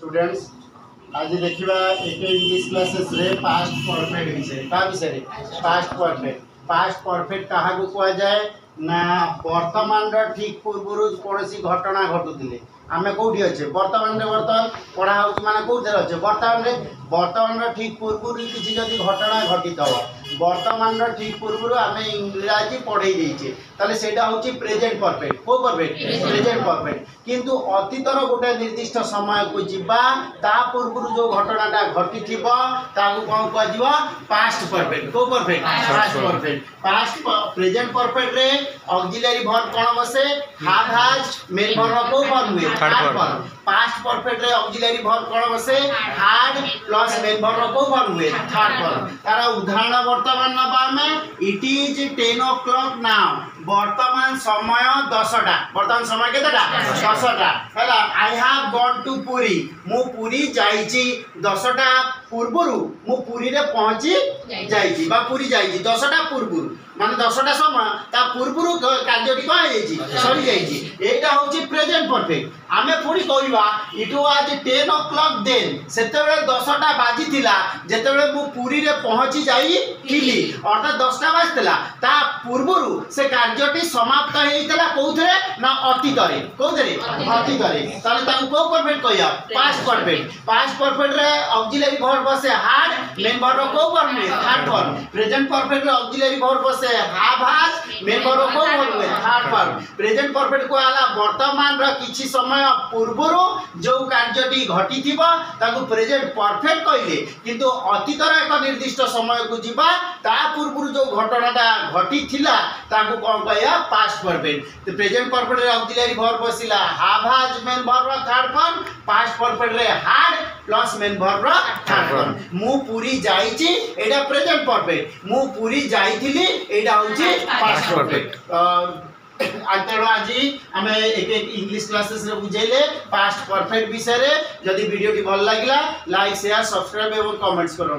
Students आज देखा एक इंग्लिश क्लासेस रे पास्ट परफेक्ट विषय का विषय पास्ट परफेक्ट क्या कह जाए ना वर्तमान ठीक पूर्व कौन घटना घटुले आम कौटी अच्छे वर्तमान पढ़ा माने कौटे अच्छे वर्तमान ठीक पूर्व किसी जदि घटना घटित हो वर्तमान ठीक पूर्व आम इंग्राजी पढ़े देचे ताले सेटा होची प्रेजेंट परफेक्ट को परफेक्ट प्रेजेंट परफेक्ट किंतु अतीतर गोटे निर्दिष्ट समय को जीवा ता पूर्व जो घटनाटा घटी थिबो ताकू कोन कहजिवो पास्ट परफेक्ट को perfect past perfect past present perfect रे ऑक्सिलरी वर्ब कोन बसे हैव हैज मेन वर्ब को फॉर्म हुए थर्ड फॉर्म पास्ट परफेक्ट रे ऑक्सिलरी वर्ब कोन बसे हैड प्लस मेन वर्ब को फॉर्म हुए थर्ड फॉर्म तारा उदाहरण वर्तमान नबा में इट इज 10 o'clock नाउ वर्तमान समय 10टा वर्तमान समय केतेटा 10टा हैला I have gone to Puri मु पुरी जाईची 10टा पूर्वरु मु पुरी रे पहुंची जाईची बा पुरी जाईची 10टा पूर्वरु माने 10टा समय ता पूर्वरु कार्यटी को आईची सरी जाईची एटा होची प्रेजेंट परफेक्ट आमे पुरी कहबा इट वाज 10 o'clock देन सेतेबेले 10टा बाजी थिला जेतेबेले मु पुरी रे पहुंची जाई थिली अर्थात 10टा बाजतला ता पूर्वरु से कार्यटी समाप्त हेइतला कोथरे ना अतीतरे कोथरे अतीतरे ताले ताकू को परफेक्ट कहया पास्ट परफेक्ट रे ऑक्सिलरी वर्ब बसे हैड मेन वर्ब को फॉर्म में थर्ड फॉर्म प्रेजेंट परफेक्ट रे ऑक्सिलरी वर्ब बसे हैव हैज मेन वर्ब को फॉर्म में थर्ड फॉर्म प्रेजेंट परफेक्ट को आला वर्तमान रा किछि समय पूर्वरो जो कार्यटी घटी थिबा ताकू प्रेजेंट परफेक्ट कहले किंतु अतीतर एक निर्दिष्ट समय को जीवा ता पूर्वरो जो घटनाटा घटी थिला ताकू कोन कहया पास्ट परफेक्ट तो प्रेजेंट परफेक्ट रे ऑक्सिलरी वर्ब बसिला have has main verb third form past perfect रे had plus main verb third form मु पूरी जाईची एटा प्रेजेंट परफेक्ट मु पूरी जाईथिली एटा होची पास्ट परफेक्ट अंतर आज आम एक इंग्लिश क्लासेस रे बुझेले पास्ट परफेक्ट विषय रे जदि वीडियो टी भल लागिला लाइक शेयर सब्सक्राइब एवं कमेंट्स करो।